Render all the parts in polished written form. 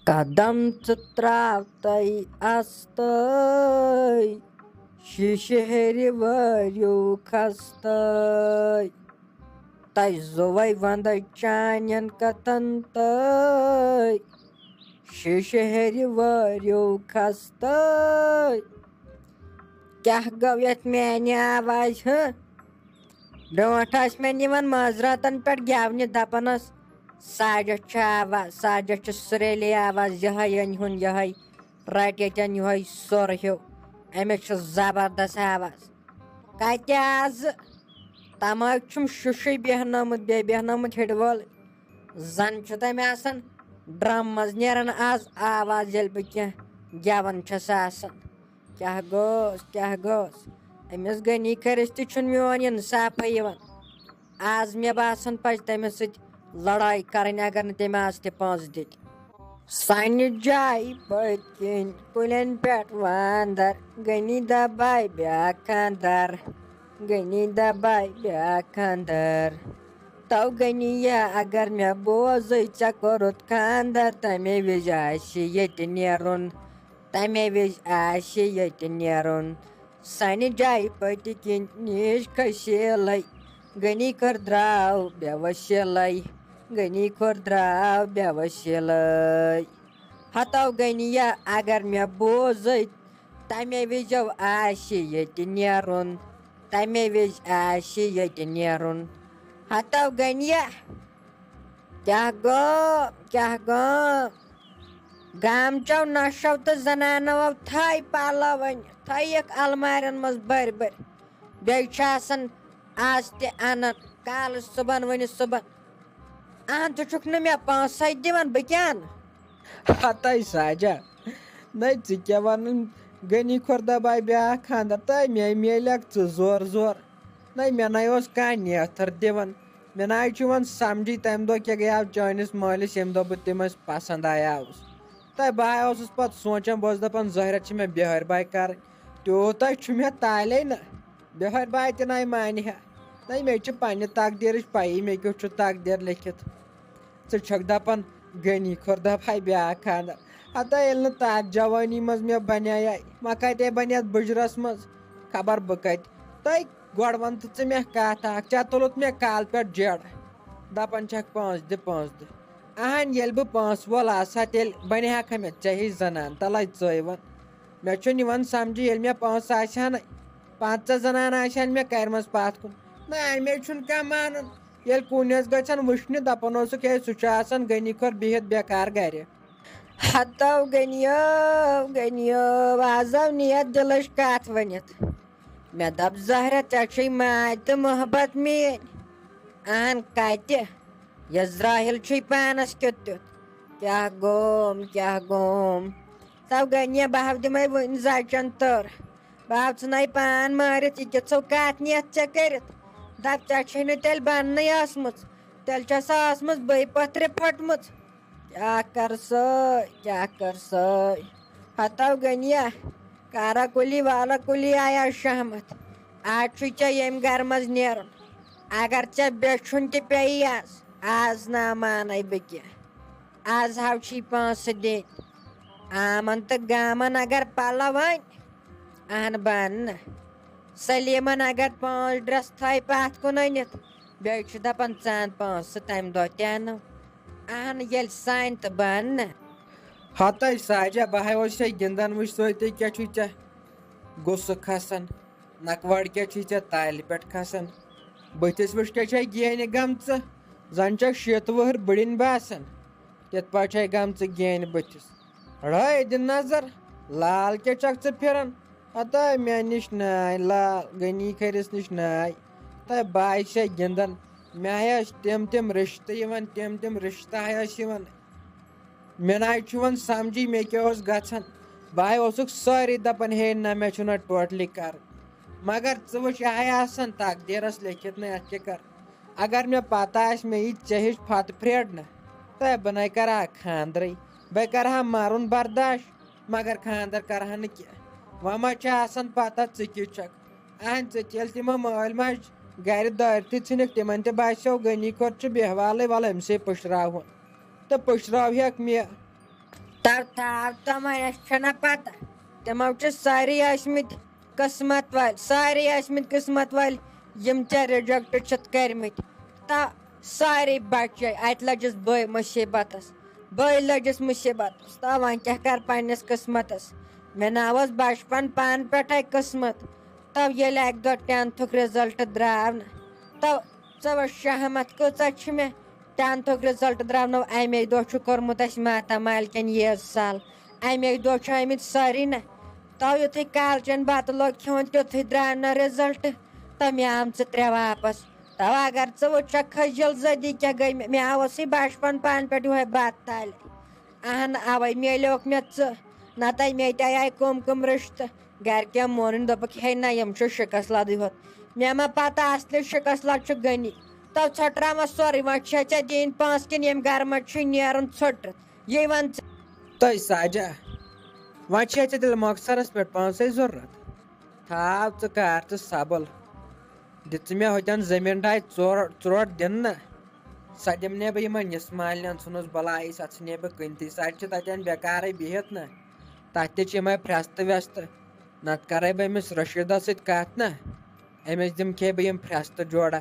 قدم ژٕ ترٛاوتَے اَستَے شیٖشہٕ ؤرِو کھستَے تۄہہِ زوٚوَے وَندَے چانٮ۪ن کَتھَن تٲے شیٖشہٕ ؤرِو کھستَے کیٛاہ گوٚو یَتھ میٛانہِ آوازِ برٛونٛٹھ ٲسۍ مےٚ نِوان مٲنٛزراتَن پٮ۪ٹھ گٮ۪ونہِ دَپان ٲس ساجَس چھِ آواز ساجَس چھِ سُریلی آواز یِہوٚے أنۍ ہُن یِہوٚے رَٹہِ ییٚتٮ۪ن یِہوٚے سُر ہیوٗ أمِس چھِ زبردست آواز کَتہِ آزٕ تَماکہِ چھُم شُشُے بیٚہنومُت بیٚیہِ بیٚہنومُت ہِڈٕ وول زَن چھُ تٔمۍ آسان ڈرٛم منٛز نیران آز آواز ییٚلہِ بہٕ کینٛہہ گٮ۪وان چھَس آسان کیٛاہ گوٚژھ أمِس غنی خٲرِس تہِ چھُنہٕ میون اِنصافٕے یِوان آز مےٚ باسان پَزِ تٔمِس سۭتۍ لڑٲے کَرٕنۍ اگر نہٕ تٔمۍ آز تہِ پونٛسہٕ دِتۍ سانہِ جایہِ پٔتۍ کِنۍ کُلٮ۪ن پٮ۪ٹھ وانٛدَر غنی دَباے بیٛاکھ خانٛدر غنی دَباے بیٛاکھ خانٛدر تو غنیہ اگر مےٚ بوزٕے ژےٚ کوٚرُتھ خانٛدر تَمے وِزِ آسہِ ییٚتہِ نیرُن تَمے وِزِ آسہِ ییٚتہِ نیرُن سانہِ جایہِ پٔتۍ کِنۍ نِش کھٔسیٖلَے غنی کھٔر درٛاو بے وسیٖلَے غنی کھوٚر درٛاو بے وسیٖلَے ہتو غنیہ اگر مےٚ بوزٕے تَمے وِزیو آسہِ ییٚتہِ نیرُن تَمے وِزِ آسہِ ییٚتہِ نیرُن ہتو غنیہ کیٛاہ گوٚو گامچو نۄشو تہٕ زنانو تھٲے پَلو أنِتھ تھٲیِکھ المارٮ۪ن منٛز بٔرۍ بیٚیہِ چھِ آسان آز تہِ اَنان کالہٕ صُبحن ؤنِتھ صُبحن ژٕ چھُکھ نہٕ مےٚ پونٛسَے دِوان بہٕ کیٛاہ اَنہٕ ہَتَے ساجا نَے ژٕ کیٛاہ وَنُن غنی کھوٚر دَباے بیٛاکھ خانٛدر تہٕ مے میلیکھ ژٕ زورٕ نَے مےٚ نَے اوس کانٛہہ نیتھٕر دِوان مےٚ نَے چھُ یِوان سَمجھی تَمہِ دۄہ کیٛاہ گٔیاو چٲنِس مٲلِس ییٚمہِ دۄہ بہٕ تٔمِس پَسنٛد آیاوُس تہٕ بہٕ اوسُس پَتہٕ سونٛچان بہٕ اوسُس دَپان ظٲہرا چھِ مےٚ بِہٲرۍ باے کَرٕنۍ تیوٗتاہ چھُ مےٚ تالے نہ بِہٲرۍ باے تہِ نَے مانہِ ہا نَے مےٚ چھِ پنٛنہِ تقدیٖرٕچ پَیی مےٚ کیُتھ چھُ تقدیٖر لیکھِتھ ژٕ چھَکھ دَپان غنی کھوٚر دَباے بیٛاکھ خانٛدر ہَتہ ییٚلہِ نہٕ تَتھ جوٲنی منٛز مےٚ بَنیٛاے وۄنۍ کَتے بَنہِ یَتھ بٕجرَس منٛز خبر بہٕ کَتہِ تہٕ گۄڈٕ وَن تہٕ ژٕ مےٚ کَتھ اَکھ ژےٚ تُلُتھ مےٚ کالہٕ پٮ۪ٹھ جیڈٕ دَپان چھَکھ پونٛسہٕ دِ اَہَن ییٚلہِ بہٕ پونٛسہٕ وول آسہٕ ہا تیٚلہِ بَنہِ ہا کھا مےٚ ژےٚ ہِش زَنان تَلَے ژٕے وَن مےٚ چھُنہٕ یِوان سَمجھی ییٚلہِ مےٚ پونٛسہٕ آسہِ ہا نَے 5 زَنانہٕ آسہِ ہَن مےٚ کَرِمَژٕ پَتھ کُن نہ اَمے چھُنہٕ کانٛہہ مانان ییٚلہِ کُن ٲسۍ گژھان وٕچھنہِ دَپان اوسُکھ ہے سُہ چھُ آسان غنی کھوٚر بِہِتھ بیکار گَرِ ہتو غنیو آز آو نِیَتھ دِلٕچ کَتھ ؤنِتھ مےٚ دوٚپ ظٲہرا ژےٚ چھُے ماے تہٕ محبت میٛٲنۍ اہن کَتہِ یزرٲہِل چھُے پانَس کیُتھ تیُتھ کیٛاہ گوٚم تو غنیہ بہٕ ہاو دِمَے وٕنۍ زَچَن تٔر بہٕ ہاو ژھٕنَے پان مٲرِتھ یہِ کِژھو کَتھ نِیَتھ ژےٚ کٔرِتھ دَپ ژےٚ چھے نہٕ تیٚلہِ بَننٕے ٲسمٕژ تیٚلہِ چھےٚ سۄ ٲسمٕژ بٔے پٔتھرِ پھٔٹمٕژ کیٛاہ کَر سٲے ہتو غنیہ کارا کُلی والا کُلی آیا شہمت آز چھُے ژےٚ ییٚمہِ گَرٕ منٛز نیرُن اگر ژےٚ بیچھُن تہِ پیٚیی آز نا مانے بہٕ کینٛہہ آز ہاو چھی پونٛسہٕ دِنۍ آمَن تہٕ گامَن اگر پَلو أنۍ اہن بہٕ اَنہٕ نہ سلیٖمَن اگر 5 ڈرٛٮ۪س تھٲے پَتھ کُن أنِتھ بیٚیہِ چھُ دَپان ژٕ اَن پونٛسہٕ تَمہِ دۄہ تہِ اَنو اہن ییٚلہِ سانہِ تہٕ بہٕ اَنہٕ نہ ہَتَے ساجا بہٕ ہاے اوسے گِنٛدان وٕچھ توتہِ کیٛاہ چھُے ژےٚ غُصہٕ کھَسان نَکوَڈ کیٛاہ چھُے ژےٚ تالہِ پٮ۪ٹھ کھَسان بٕتھِس وٕچھ کیٛاہ چھے گینہِ گٔمژٕ زَن چھَکھ 6 وُہٕرۍ بٕڈِنۍ باسان تِتھ پٲٹھۍ چھے گٔمژٕ گینہِ بٕتھِس رٲے دِ نظر لال کیٛاہ چھَکھ ژٕ پھِران ہَتہ مےٚ نِش ناے لال غنی خٲرِس نِش ناے تہٕ بہٕ آیسے گِنٛدان مےٚ ہَے ٲسۍ تِم رِشتہٕ یِوان تِم رِشتہٕ ہَے ٲسۍ یِوان مےٚ نَے چھُ یِوان سَمجھی مےٚ کیٛاہ اوس گژھان بہٕ ہَے اوسُکھ سٲری دَپان ہے نہ مےٚ چھُنہ ٹوٹلی کَرُن مگر ژٕ وٕچھ یہِ ہَے آسان تقدیٖرَس لیکھِتھ نہ یَتھ کیٛاہ کَرٕ اگر مےٚ پَتہ آسہِ مےٚ یی ژےٚ ہِش پھَتہٕ پھرٛیڈ نہ تہٕ بہٕ نَے کَرٕ ہا خانٛدرٕے بہٕ کَرٕ ہا مَرُن برداش مگر خانٛدر کَرٕ ہا نہٕ کینٛہہ وۄنۍ ما چھِ آسان پَتہ ژٕ کِژھ چھَکھ اہن ژٕ تہِ ییٚلہِ تِمو مٲلۍ ماجہِ گَرِ دٲرتھٕے ژھٕنِکھ تِمَن تہِ باسیو غنی کھوٚر چھُ بیٚہوالٕے وَلہٕ أمسٕے پٔشراوہون تہٕ پٔشراوہکھ مےٚ تمن چھنا پتہ تمو ساری ٲسمٕتۍ قٕسمت وٲلۍ ساری ٲسمٕتۍ قٕسمت وٲلۍ یِم ژےٚ رِجَکٹ چھِتھ کٔرمٕتۍ سارے بَچے اَتہِ لٔجِس بٔے مُصیٖبتَس بٔے لٔجِس مُصیٖبتَس وۄنۍ کیٛاہ کَرٕ پنٛنِس قٕسمَتَس مےٚ نہ اوس بَچپَن پانہٕ پٮ۪ٹھَے قٕسمت ییٚلہِ اَکہِ دۄہ 10th رِزَلٹ درٛاو نہٕ ژٕ وٕچھ شہمت کۭژاہ چھِ مےٚ 10th رِزَلٹ درٛاو نہٕ اَمے دۄہ چھُ کوٚرمُت اَسہِ ماتامال کٮ۪ن ییٖژ سال اَمے دۄہ چھُ آمٕتۍ سٲری نہ یُتھُے کالچَن بَتہٕ لوگ کھیوٚن تیُتھُے درٛاو نہٕ رِزَلٹ مےٚ آمژٕ 3 واپَس اگر ژٕ وٕچھکھ کھٔجِل زٔدی کیٛاہ گٔے مےٚ آوسٕے بَچپَن پانہٕ پٮ۪ٹھ یِہوے بَتہٕ تالہِ اہن اَوَے میلیوکھ مےٚ ژٕ نَتہٕ مےٚ تہِ آے کٕم رِشتہٕ گَرِکٮ۪و مونُن دوٚپُکھ ہے نہ یِم چھِ شِکَس لَدٕے ہوت مےٚ ما پَتہ اَصلی شِکَس لَد چھُ غنی ژھٔٹراوان سورُے وۄنۍ چھےٚ ژےٚ دِنۍ پونٛسہٕ کِنہٕ ییٚمہِ گَرٕ منٛز چھُے نیرُن ژھٔٹرِتھ یہِ وَن ژٕ تۄہہِ ساجا وۄنۍ چھے ژےٚ تیٚلہِ مۄخصرَس پٮ۪ٹھ پونٛسَے ضوٚرَتھ تھاو ژٕ کار ژٕ سَبٕل دِژٕ مےٚ ہوٚتٮ۪ن زٔمیٖن ڈاے ژُروٹ دِنہٕ نہ سۄ دِمنے بہٕ یِمَن نِسمالنٮ۪ن ژھٕنُس بَلایی سۄ ژھٕنے بہٕ کٕنتھٕے سۄ چھِ تَتٮ۪ن بٮ۪کارَے بِہِتھ نہ تَتھ تہِ چھِ یِمَے فرٛستہٕ وٮ۪ستہٕ نَتہٕ کَرَے بہٕ أمِس رٔشیٖدَس سۭتۍ کَتھ نہ أمِس دِمہٕ بہٕ یِم فرٛستہٕ جوڑا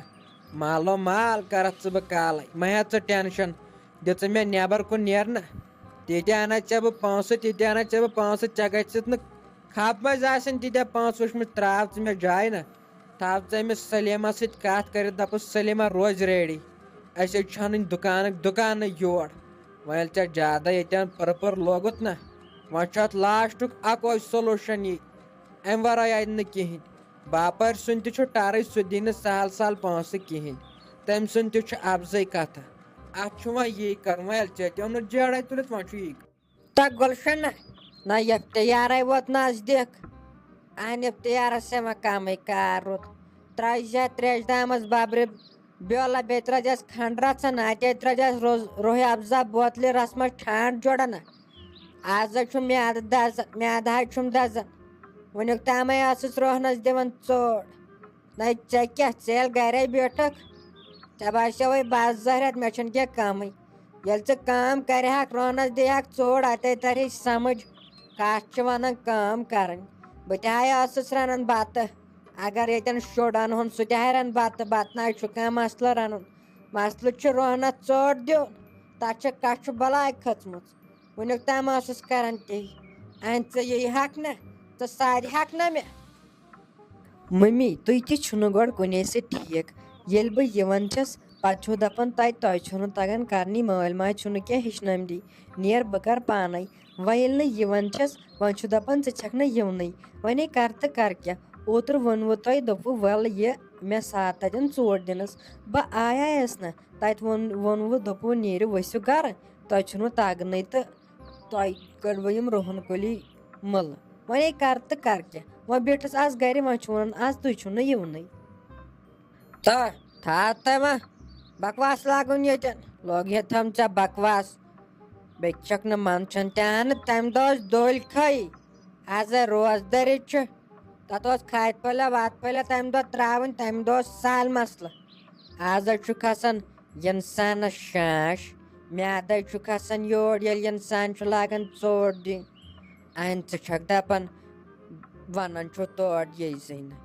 مالو مال کَرَتھ ژٕ بہٕ کالَے مہ ہےٚ ژٕ ٹٮ۪نشَن دِژٕ مےٚ نٮ۪بَر کُن نیرنہٕ تیٖتیٛاہ اَنے ژےٚ بہٕ پونٛسہٕ ژےٚ گژھِتھ نہٕ کھَپ منٛز آسٕنۍ تیٖتیٛاہ پونٛسہٕ وٕچھمٕتۍ ترٛاو ژٕ مےٚ جاے نہ تھاو ژٕ أمِس سلیمَس سۭتۍ کَتھ کٔرِتھ دَپُس سلیما روزِ ریڈی اَسے چھُ اَنٕنۍ دُکانٕے یور وۄنۍ ییٚلہِ ژےٚ زیادَے ییٚتٮ۪ن پٔرپٕر لوگُت نہ وۄنۍ چھُ اَتھ لاسٹُک اَکوے سۄلوٗشَن یی اَمہِ وَرٲے اَندِ نہٕ کِہیٖنۍ باپٲرۍ سُنٛد تہِ چھُ ٹَرٕچ سُہ دی نہٕ سہل پونٛسہٕ کِہیٖنۍ تٔمۍ سُنٛد تہِ چھُ اَفضَے کَتھٕ اَتھ چھُ وۄنۍ یی کَرُن وۄنۍ ییٚلہِ ژےٚ تہِ اوٚنُتھ جیڑَے تُلِتھ وۄنۍ چھُ یی گُلشَنہ نہ اِفتِیارَے ووت نزدیٖک اَہن اِفتِیارَس ہے وۄنۍ کَمٕے کار روٗد ترٛٲیزِ ترٛیشہِ دامَس بَبرِ بیولہ بیٚیہِ ترٛٲیزٮ۪س کھَنٛڈ رَژھَن اَتے ترٛٲیزٮ۪س روٗحِ اَفزا بوتلہِ رَس منٛز ٹھانٛڈ جوڑا نہ آز حظ چھُ میادٕ دَزان میادٕ حظ چھُم دَزان وٕنیُک تامَے ٲسٕس روہنَس دِوان ژوٚٹ نہ ژےٚ کیٛاہ ژٕ ییٚلہِ گَرے بیوٗٹھَکھ ژےٚ باسیووَے بَس زٔہرٮ۪تھ مےٚ چھُنہٕ کینٛہہ کَمٕے ییٚلہِ ژٕ کٲم کَرِہَکھ روہنَس دِیہَکھ ژوٚٹ اَتے تَرِہے سَمٕجھ کَتھ چھِ وَنان کٲم کَرٕنۍ بہٕ تہِ ہَے ٲسٕس رَنان بَتہٕ اگر ییٚتٮ۪ن شُر اَنہون سُہ تہِ ہَے رَنہِ بَتہٕ نہ حظ چھُ کانٛہہ مَسلہٕ رَنُن مَسلہٕ چھُ روہنَس ژوٚٹ دیُن تَتھ چھِ کَچھُ بَلاے کھٔژمٕژ وٕنیُک تام ٲسٕس کَران تی ژٕ ییٖہَکھ نہ ژٕ سارِہَکھ نہ مےٚ مٔمی تُہۍ تہِ چھُنہٕ گۄڈٕ کُنے سۭتۍ ٹھیٖک ییٚلہِ بہٕ یِوان چھَس پَتہٕ چھُو دَپان تۄہہِ چھُنہٕ تَگان کَرنی مٲلۍ ماجہِ چھُنہٕ کینٛہہ ہیٚچھنٲمتی نیر بہٕ کَرٕ پانَے وۄنۍ ییٚلہِ نہٕ یِوان چھَس وۄنۍ چھُ دَپان ژٕ چھَکھ نہٕ یِونٕے وۄنۍ کَر تہٕ کَرٕ کیٛاہ اوترٕ ووٚنوُ تۄہہِ دوٚپوُ وَلہٕ یہِ مےٚ ساتھ تَتٮ۪ن ژوٹ دِنَس بہٕ آیایَس نہ تَتہِ ووٚنوُ دوٚپوُ نیٖرِو ؤسِو گَرٕ تۄہہِ چھُنہٕ تَگنٕے تہٕ تۄہہِ کٔڑوٕ یِم رُہَن کُلی مٕلہٕ وۄنۍ کَر تہٕ کَرٕ کیٛاہ وۄنۍ بیٖٹھٕس آز گَرِ وۄنۍ چھُ وَنان آز تُہۍ چھُو نہٕ یِونٕے تھاو تۄہہِ وۄنۍ بَکواس لاگُن ییٚتٮ۪ن لوگ تھٲم ژےٚ بَکواس بیٚیہِ چھَکھ نہٕ منٛدچھان تہِ اَنہٕ تَمہِ دۄہ ٲس دۄلۍ کھٔے آز روزدٔری چھُ تَتھ اوس کھادِ پھٔلۍ واتہٕ پھٔلۍ تَمہِ دۄہ ترٛاوٕنۍ تَمہِ دۄہ اوس سہل مَسلہٕ آز حظ چھُ کھَسان اِنسانَس شاش میادَے چھُ کھَسان یور ییٚلہِ اِنسان چھُ لاگان ژوٚٹ دِنۍ ژٕ چھَکھ دَپان وَنان چھُ تور ییٖزٕے نہٕ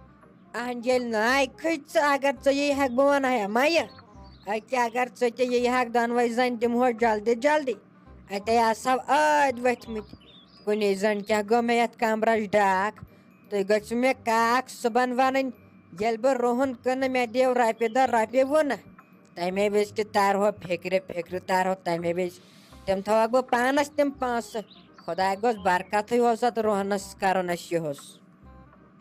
ییٚلہِ ناے کھٔتۍ ژٕ اگر ژٕ ییٖہَکھ بہٕ وَنہٕ ہا مہ یہِ أکیٛاہ اگر ژٕ تہِ ییٖہَکھ دۄنوَے زَنہِ دِمہو جلدی جلدی اَتے آسہَو ٲدۍ ؤتھۍمٕتۍ کُنی زٔنۍ کیٛاہ گوٚو مےٚ یَتھ کَمرَس ڈاک تُہۍ گٔژھِو مےٚ کاکھ صُبحن وَنٕنۍ ییٚلہِ بہٕ رُہُن کٕنہٕ مےٚ دِیِو رۄپیہِ دہ رۄپیہِ وُہ نہ تَمے وِزِ تہِ تَرہو فِکرِ تَرہو تَمے وِزِ تِم تھاوَکھ بہٕ پانَس تِم پونٛسہٕ خۄداے گوٚژھ برکتٕے اوس اَتھ رُہنَس کَرُن اَسہِ یِہُس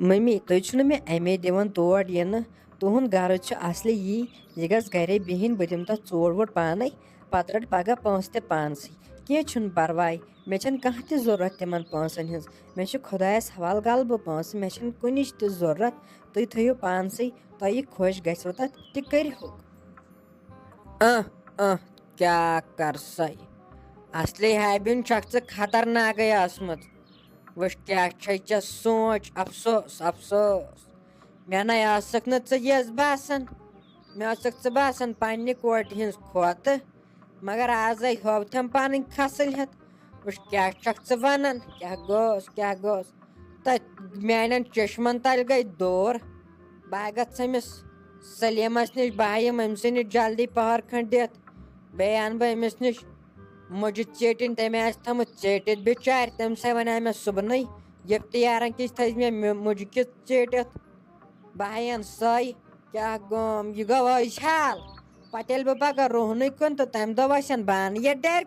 مٔمی تُہۍ چھُنہٕ مےٚ اَمے دِوان تور یِنہٕ تُہُنٛد غرض چھُ اَصلی یی یہِ گژھِ گَرے بِہِنۍ بہٕ دِمہٕ تَتھ ژوٚٹ ووٹ پانَے پَتہٕ رَٹہٕ پَگاہ پونٛسہٕ تہِ پانسٕے کینٛہہ چھُنہٕ پَرواے مےٚ چھَنہٕ کانٛہہ تہِ ضوٚرَتھ تِمَن پونٛسَن ہِنٛز مےٚ چھُ خۄدایَس حوالہٕ غلبہٕ بہٕ پونٛسہٕ مےٚ چھَنہٕ کُنِچ تہِ ضوٚرَتھ تُہۍ تھٲیِو پانسٕے تۄہہِ یہِ خۄش گژھِوٕ تَتھ تہِ کٔرۍہُکھ کیٛاہ کَر سا اَصلی ہیبِن چھَکھ ژٕ خطرناکٕے ٲسمٕژ وٕچھ کیٛاہ چھے ژےٚ سونٛچ اَفسوس مےٚ نَے ٲسٕکھ نہٕ ژٕ یِژھ باسان مےٚ ٲسٕکھ ژٕ باسان پنٛنہِ کوٹہِ ہِنٛز کھۄتہٕ مگر آزَے ہووتھَم پَنٕنۍ کھَسٕلۍ ہٮ۪تھ وٕچھ کیٛاہ چھکھ ژٕ وَنان کیٛاہ گوٚس تَتہِ میٛانٮ۪ن چٔشمَن تَلہِ گٔے دوٗر بہٕ گژھٕ أمِس سلیٖمَس نِش بہٕ یِمہٕ أمۍسٕے نِش جلدی پٔہر کھٔنٛڈ دِتھ بیٚیہِ اَنہٕ بہٕ أمِس نِش مُجہِ ژیٚٹِنۍ تٔمۍ آسہِ تھٲومٕژ ژیٚٹِتھ بِچارِ تٔمِسَے وَنیٛاے مےٚ صُبحنٕے یِفتِیارَن کِژھ تھٲیزِ مےٚ مُجہِ کِژھ ژیٚٹِتھ بہٕ اَنہٕ سۄے کیٛاہ گوم یہِ گوٚو ٲزۍ حال پَتہٕ ییٚلہِ بہٕ پَگاہ رُہنُے کُن تہٕ تَمہِ دۄہ وَسن بانہٕ یَتھ ڈَرِ